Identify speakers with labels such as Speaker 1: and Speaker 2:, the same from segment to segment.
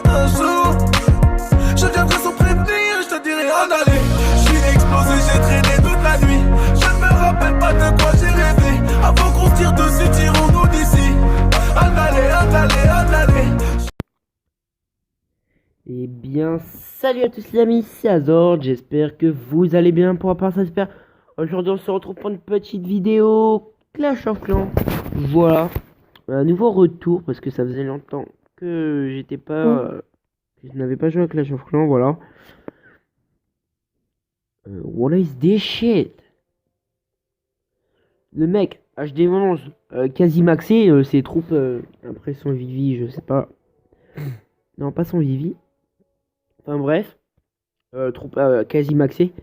Speaker 1: Un jour, je viendrai sans prévenir, je te dirai en aller. Je suis explosé, j'ai traîné toute la nuit. Je ne me rappelle pas de quoi j'ai rêvé. Avant qu'on se tire dessus, tirons-nous d'ici. En aller, en aller, en aller.
Speaker 2: Eh bien, salut à tous les amis, c'est Azor, j'espère que vous allez bien. Pour ma part, ça j'espère. Aujourd'hui, on se retrouve pour une petite vidéo Clash of Clans. Voilà, un nouveau retour parce que ça faisait longtemps que j'étais pas, que je n'avais pas joué à Clash of Clans. Voilà. What is this shit? Le mec HD 11 quasi maxé, ses troupes après son Vivi, je sais pas. Non, pas son Vivi. Enfin bref, troupe quasi maxé.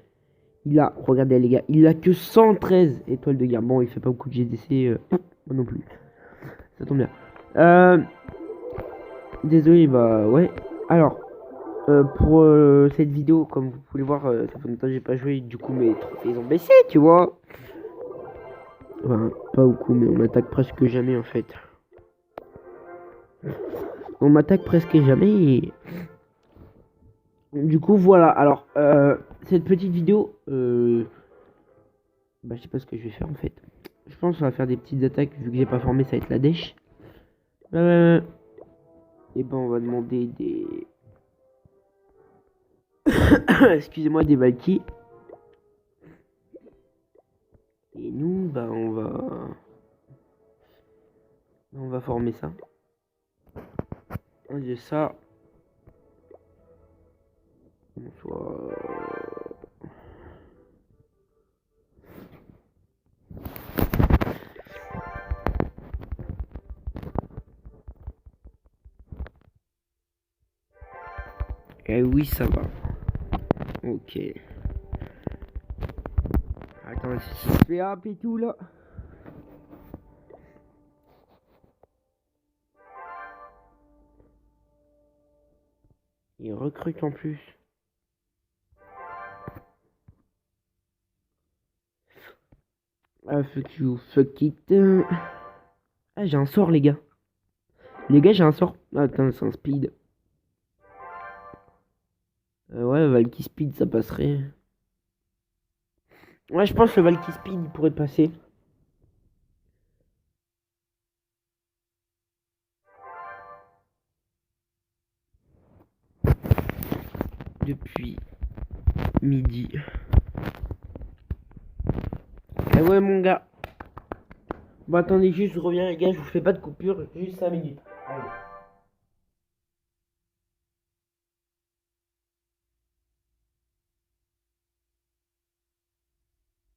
Speaker 2: Il a, regardez les gars, il a que 113 étoiles de guerre. Bon, il fait pas beaucoup de GDC, moi non plus. Ça tombe bien. Désolé, bah ouais. Alors, pour cette vidéo, comme vous pouvez voir, ça fait longtemps que j'ai pas joué. Du coup, mes trophées ils ont baissé, tu vois. Enfin, pas beaucoup, mais on m'attaque presque jamais en fait. On m'attaque presque jamais. Et... Du coup, voilà. Alors, cette petite vidéo, bah, je sais pas ce que je vais faire en fait. Je pense qu'on va faire des petites attaques vu que j'ai pas formé, ça va être la dèche. Et ben, on va demander des. Excusez-moi, des Valky. Et nous, bah, on va former ça. J'ai ça. Bonsoir. Eh oui, ça va. Ok. Attends, si je fais up et tout là. Il recrute en plus. Ah, fuck you, fuck it. Ah, j'ai un sort, les gars. Les gars, j'ai un sort. Attends, c'est un speed. Ouais, Valky Speed, ça passerait. Ouais, je pense que le Valky Speed, il pourrait passer. Depuis midi. Eh ouais, mon gars. Bon, attendez, juste, je reviens, les gars, je vous fais pas de coupure, juste 5 minutes. Allez.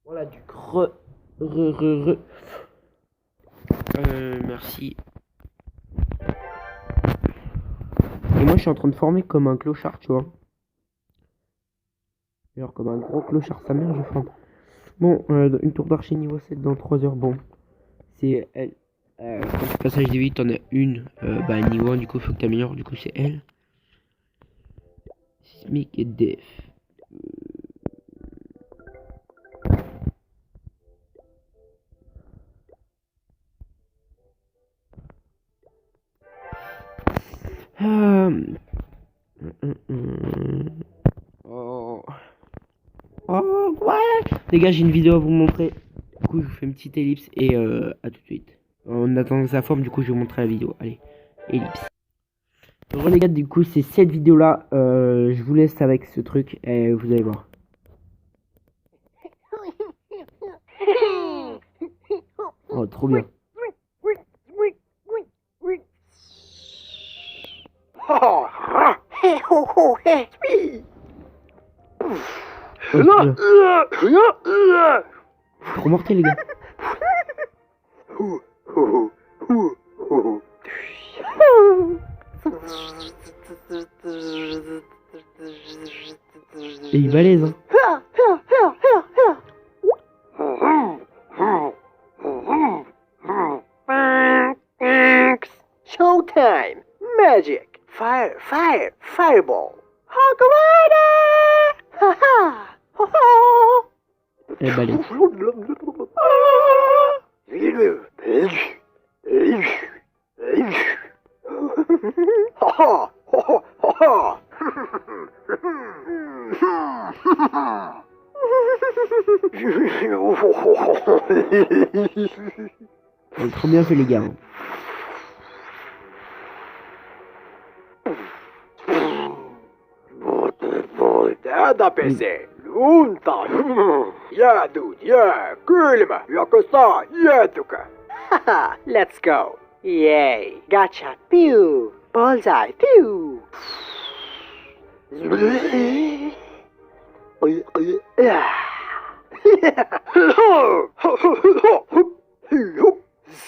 Speaker 2: Voilà, du merci. Et moi, je suis en train de former comme un clochard, tu vois. Genre, comme un gros clochard, sa mère, je forme. Bon, une tour d'archer niveau 7 dans 3 heures, bon. C'est elle. Quand tu passage des 8, t'en as une. Bah, niveau 1, du coup, faut que t'améliores, du coup, c'est elle. Sismic et Def. Oh. Oh, ouais. Les gars, j'ai une vidéo à vous montrer. Du coup, je vous fais une petite ellipse et à tout de suite. En attendant que ça forme, du coup, je vais vous montrer la vidéo. Allez, ellipse. Donc, les gars, du coup, c'est cette vidéo-là. Je vous laisse avec ce truc et vous allez voir. Oh, trop bien. Trop mortel, les gars. Et il balèze, hein.
Speaker 3: Showtime! Magic! Fire! Fire! Fireball! Hog Rider! Ha ha! Ho ho!
Speaker 2: Elle balèze.
Speaker 3: Ha ha! Ho ho! ha.
Speaker 2: Vous avez trop bien fait les gars.
Speaker 3: Tätä pesee lunta. Yeah, dude, yeah. Kylmä. Jakostaa jäätykö? Haha, let's go. Yay. Gotcha. Pew. Bullseye. Pew.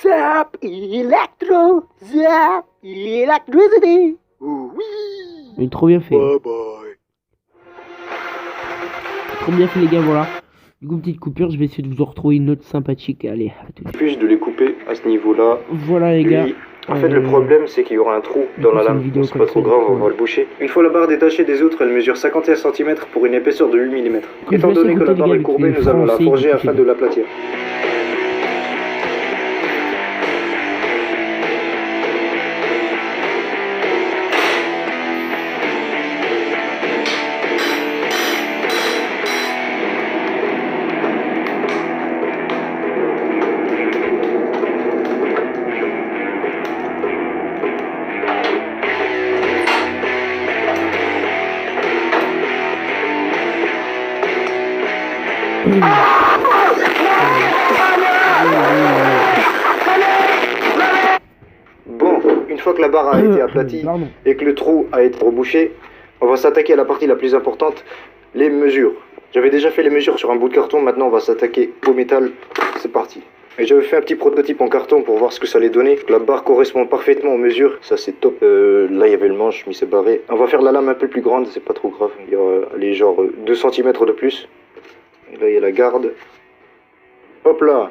Speaker 3: Zap electro. Zap electricity. Oui.
Speaker 2: Vous avez trop bien fait.
Speaker 3: Bye bye.
Speaker 2: Trop bien fait les gars, voilà. Du coup, petite coupure, je vais essayer de vous en retrouver une autre sympathique. Allez, à tout de suite.
Speaker 4: Plus de les couper à ce niveau-là.
Speaker 2: Voilà les gars.
Speaker 4: En fait, le problème, c'est qu'il y aura un trou dans la lame. C'est pas trop grave, on va le boucher. Une fois la barre détachée des autres, elle mesure 51 cm pour une épaisseur de 8 mm. Étant donné que la barre est courbée, nous allons la forger afin de l'aplatir. Bon, une fois que la barre a été aplatie et que le trou a été rebouché, on va s'attaquer à la partie la plus importante, les mesures. J'avais déjà fait les mesures sur un bout de carton, maintenant on va s'attaquer au métal, c'est parti. Et j'avais fait un petit prototype en carton pour voir ce que ça allait donner. La barre correspond parfaitement aux mesures, ça c'est top. Là il y avait le manche, mais c'est barré. On va faire la lame un peu plus grande, c'est pas trop grave. Il y aura les genre 2 cm de plus. Et là il y a la garde. Hop là.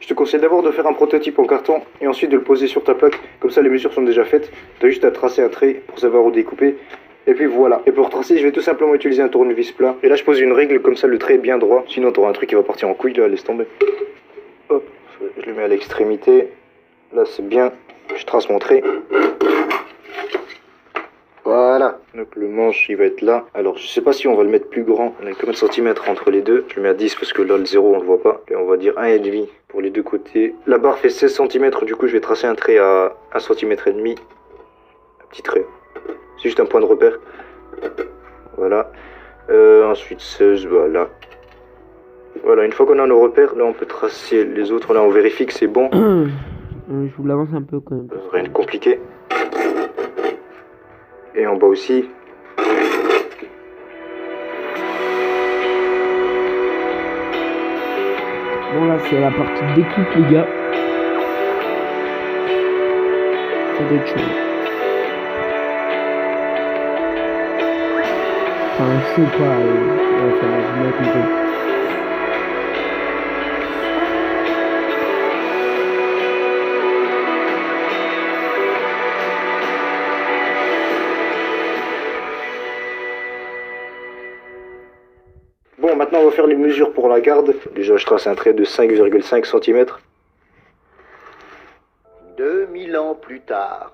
Speaker 4: Je te conseille d'abord de faire un prototype en carton et ensuite de le poser sur ta plaque. Comme ça les mesures sont déjà faites. Tu as juste à tracer un trait pour savoir où découper. Et puis voilà. Et pour tracer, je vais tout simplement utiliser un tournevis plat. Et là je pose une règle, comme ça le trait est bien droit. Sinon tu auras un truc qui va partir en couille là, laisse tomber. Hop, je le mets à l'extrémité. Là c'est bien. Je trace mon trait. Voilà, donc le manche il va être là. Alors je sais pas si on va le mettre plus grand. On a combien de centimètres entre les deux? Je le mets à 10 parce que là le 0 on le voit pas. Et on va dire 1,5 pour les deux côtés. La barre fait 16 cm, du coup je vais tracer un trait à 1,5 cm. Un petit trait. C'est juste un point de repère. Voilà. Ensuite 16, voilà. Voilà, une fois qu'on a nos repères, là on peut tracer les autres. Là on vérifie que c'est bon.
Speaker 2: Je vous l'avance un peu quand même.
Speaker 4: Rien de compliqué. Et en bas aussi.
Speaker 2: Bon là c'est la partie découpe les gars. Ça doit être chaud. Enfin je sais pas. Ouais, ça va, je vais compris.
Speaker 4: Bon, maintenant on va faire les mesures pour la garde. Déjà je trace un trait de 5,5 cm.
Speaker 3: 2000 ans plus tard.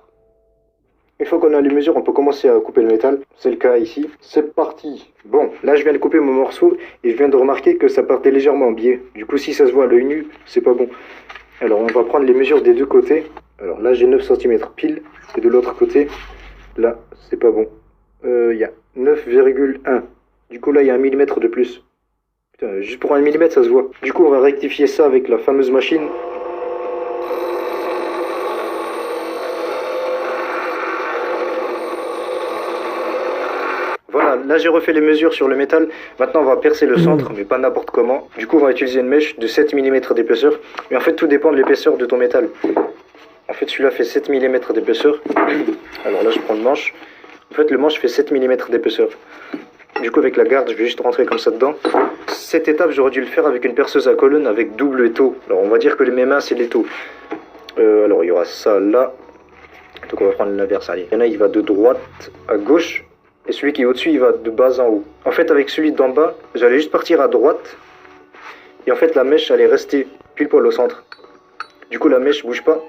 Speaker 4: Une fois qu'on a les mesures, on peut commencer à couper le métal. C'est le cas ici. C'est parti. Bon, là je viens de couper mon morceau et je viens de remarquer que ça partait légèrement en biais. Du coup si ça se voit à l'œil nu, c'est pas bon. Alors on va prendre les mesures des deux côtés. Alors là j'ai 9 cm pile. Et de l'autre côté, là c'est pas bon. Il y a 9,1. Du coup là il y a 1 mm de plus. Putain, juste pour 1 mm ça se voit. Du coup on va rectifier ça avec la fameuse machine. Voilà, là j'ai refait les mesures sur le métal. Maintenant on va percer le centre, mais pas n'importe comment. Du coup on va utiliser une mèche de 7 mm d'épaisseur. Mais en fait tout dépend de l'épaisseur de ton métal. En fait celui-là fait 7 mm d'épaisseur. Alors là je prends le manche. En fait le manche fait 7 mm d'épaisseur. Du coup avec la garde je vais juste rentrer comme ça dedans. Cette étape j'aurais dû le faire avec une perceuse à colonne avec double étau. Alors on va dire que mes mains c'est l'étau. Alors il y aura ça là. Donc on va prendre l'inverse. Allez. Il y en a il va de droite à gauche. Et celui qui est au-dessus, il va de bas en haut. En fait, avec celui d'en bas, j'allais juste partir à droite. Et en fait, la mèche allait rester pile poil au centre. Du coup, la mèche bouge pas.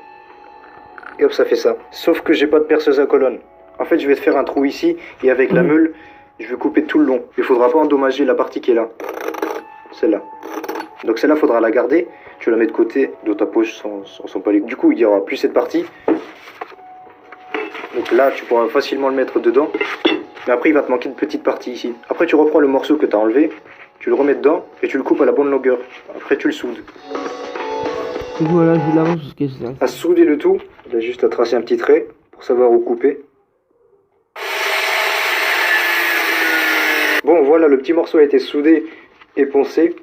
Speaker 4: Et hop, ça fait ça. Sauf que j'ai pas de perceuse à colonne. En fait, je vais te faire un trou ici et avec la meule, je vais couper tout le long. Il faudra pas endommager la partie qui est là. Celle-là. Donc celle-là, faudra la garder. Tu la mets de côté de ta poche sans pas les... Du coup, il y aura plus cette partie. Donc là, tu pourras facilement le mettre dedans. Mais après, il va te manquer une petite partie ici. Après, tu reprends le morceau que tu as enlevé. Tu le remets dedans et tu le coupes à la bonne longueur. Après, tu le soudes.
Speaker 2: Voilà, je vous l'avance parce que c'est...
Speaker 4: À souder le tout, il a juste à tracer un petit trait pour savoir où couper. Bon, voilà, le petit morceau a été soudé et poncé.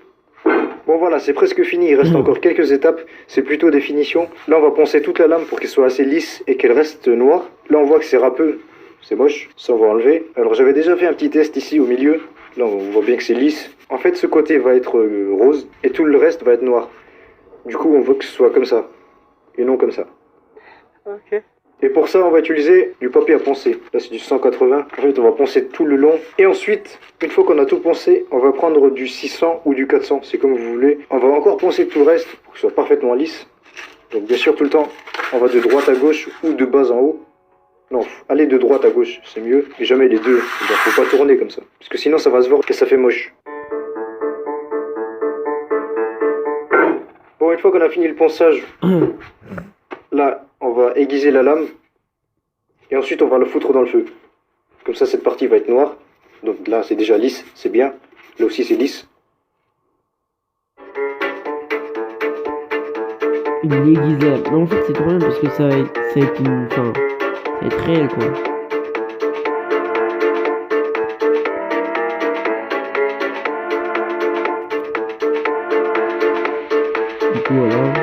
Speaker 4: Bon, voilà, c'est presque fini. Il reste encore quelques étapes. C'est plutôt des finitions. Là, on va poncer toute la lame pour qu'elle soit assez lisse et qu'elle reste noire. Là, on voit que c'est râpeux. C'est moche. Ça, on va enlever. Alors, j'avais déjà fait un petit test ici au milieu. Là, on voit bien que c'est lisse. En fait, ce côté va être rose et tout le reste va être noir. Du coup, on veut que ce soit comme ça, et non comme ça.
Speaker 3: Ok.
Speaker 4: Et pour ça, on va utiliser du papier à poncer. Là, c'est du 180. En fait, on va poncer tout le long. Et ensuite, une fois qu'on a tout poncé, on va prendre du 600 ou du 400. C'est comme vous voulez. On va encore poncer tout le reste pour que ce soit parfaitement lisse. Donc, bien sûr, tout le temps, on va de droite à gauche ou de bas en haut. Non, allez de droite à gauche, c'est mieux. Mais jamais les deux. Il ne faut pas tourner comme ça. Parce que sinon, ça va se voir que ça fait moche. Bon, une fois qu'on a fini le ponçage, là, on va aiguiser la lame et ensuite on va le foutre dans le feu. Comme ça, cette partie va être noire. Donc là, c'est déjà lisse, c'est bien. Là aussi, c'est lisse.
Speaker 2: Une aiguisable. Non, en fait, c'est trop bien parce que ça va être une... Enfin, ça va être réel, quoi. Voilà.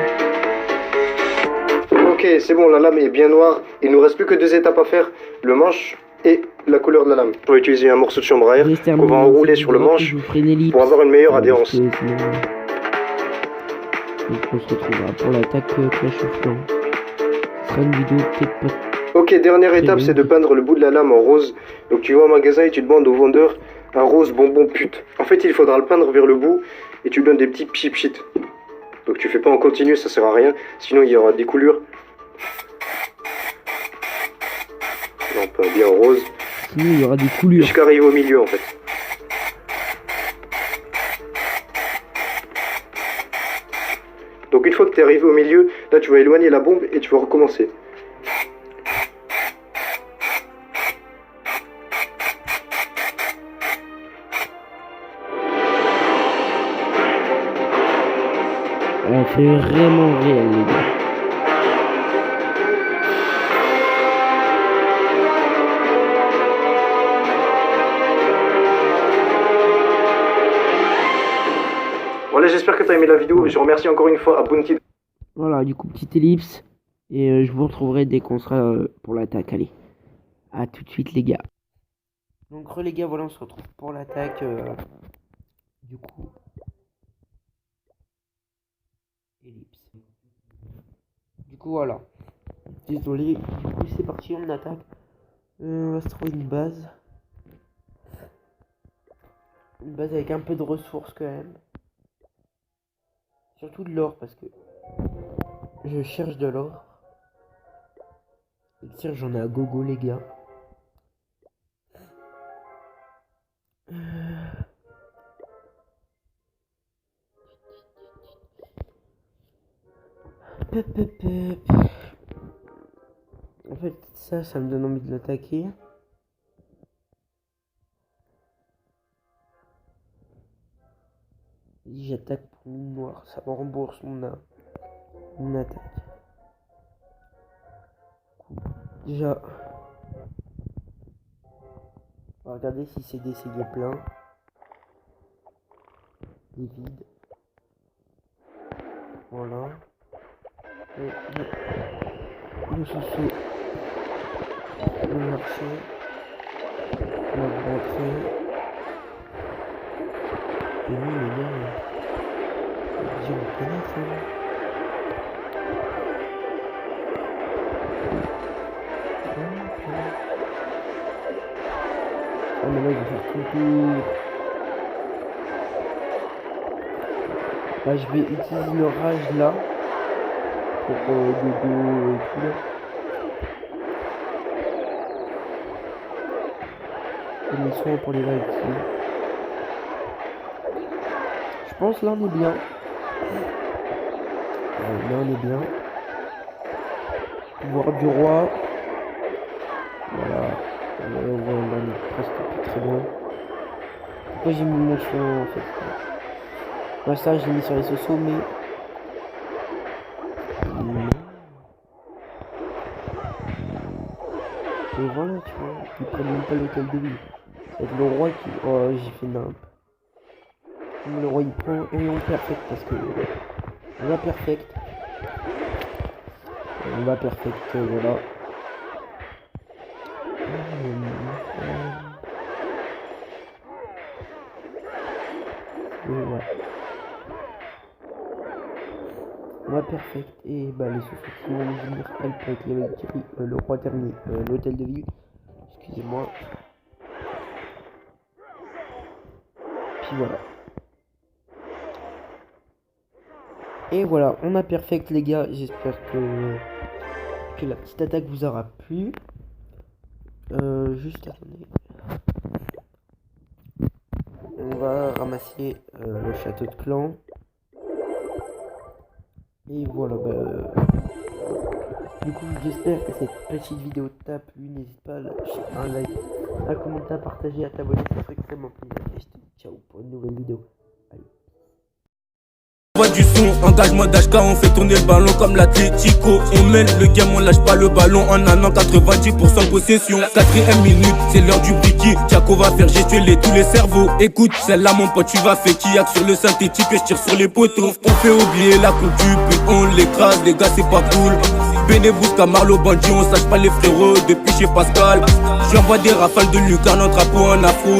Speaker 4: Ok, c'est bon, la lame est bien noire. Il nous reste plus que 2 étapes à faire. Le manche et la couleur de la lame. On va utiliser un morceau de chambre à air qu'on va enrouler sur le manche pour avoir une meilleure adhérence.
Speaker 2: Donc on se retrouvera pour l'attaque Clash of Clans. Ce sera une vidéo peut-être pas...
Speaker 4: Ok, dernière étape, c'est de peindre le bout de la lame en rose. Donc tu vas au magasin et tu demandes au vendeur un rose bonbon pute. En fait, il faudra le peindre vers le bout et tu lui donnes des petits pchit. Donc tu fais pas en continu, ça sert à rien, sinon il y aura des coulures. Non, pas bien en rose.
Speaker 2: Sinon il y aura des coulures.
Speaker 4: Jusqu'à arriver au milieu en fait. Donc une fois que tu es arrivé au milieu, là tu vas éloigner la bombe et tu vas recommencer.
Speaker 2: C'est vraiment réel, les gars.
Speaker 4: Voilà, j'espère que tu as aimé la vidéo. Je remercie encore une fois à Bounty.
Speaker 2: Voilà, du coup, petite ellipse. Et je vous retrouverai dès qu'on sera pour l'attaque. Allez, à tout de suite, les gars. Donc, les gars, voilà, on se retrouve pour l'attaque. Du coup, ellipse. Du coup, voilà. Désolé. Du coup, c'est parti, on attaque. On va se trouver une base. Une base avec un peu de ressources quand même. Surtout de l'or parce que je cherche de l'or. Et le tir, j'en ai à gogo, les gars. En fait, ça me donne envie de l'attaquer. Si j'attaque pour une noire, ça me rembourse mon attaque. Déjà, on va regarder si c'est des CD pleins. Des vides. Voilà. Le sous-sous. Le marché. On va rentrer. Et nous, les gars, on va connaître, hein. Ah, mais là, il va faire tout le tour. Là, je vais utiliser l'orage là. Pour Gogo et tout là. prenez soin pour les vagues ici. Je pense là on est bien. Là on est bien. Pouvoir du roi. Voilà. Là on est presque très bien. Pourquoi j'ai mis mon son en fait? Moi ça j'ai mis sur les sociaux mais... Et voilà, tu vois, ils prennent même pas l'hôtel de ville. C'est le roi qui... Oh, j'ai fait nimp. Le roi il prend et on perfect parce que... On va perfect. On va perfect, voilà. Et ouais. On va perfect et bah les sous qui vont venir help avec les Valkyries, le roi terminé, l'hôtel de ville. Excusez-moi. Puis voilà. Et voilà, on a perfect les gars. J'espère que la petite attaque vous aura plu. Juste attendez. On va ramasser le château de clan. Et voilà, du coup j'espère que cette petite vidéo t'a plu. N'hésite pas à lâcher un like, à commenter, à partager, à t'abonner, ça ferait extrêmement plaisir. Et je te dis ciao pour une nouvelle vidéo. Allez.
Speaker 1: Voix du son, engagement d'HK, on fait tourner le ballon comme l'Atlético. On mène le game, on lâche pas le ballon en un an, 90% possession. 4ème minute, c'est l'heure du bricky. Thiago va faire gestuer tous les cerveaux. Écoute, celle-là mon pote, tu vas faire kiak sur le synthétique et je tire sur les poteaux. On fait oublier la coupe, puis on l'écrase, les gars c'est pas cool. Bénébrous, Camarlo, Bandit, on sache pas les frérots depuis chez Pascal. J'envoie des rafales de lucarne en drapeau en afro.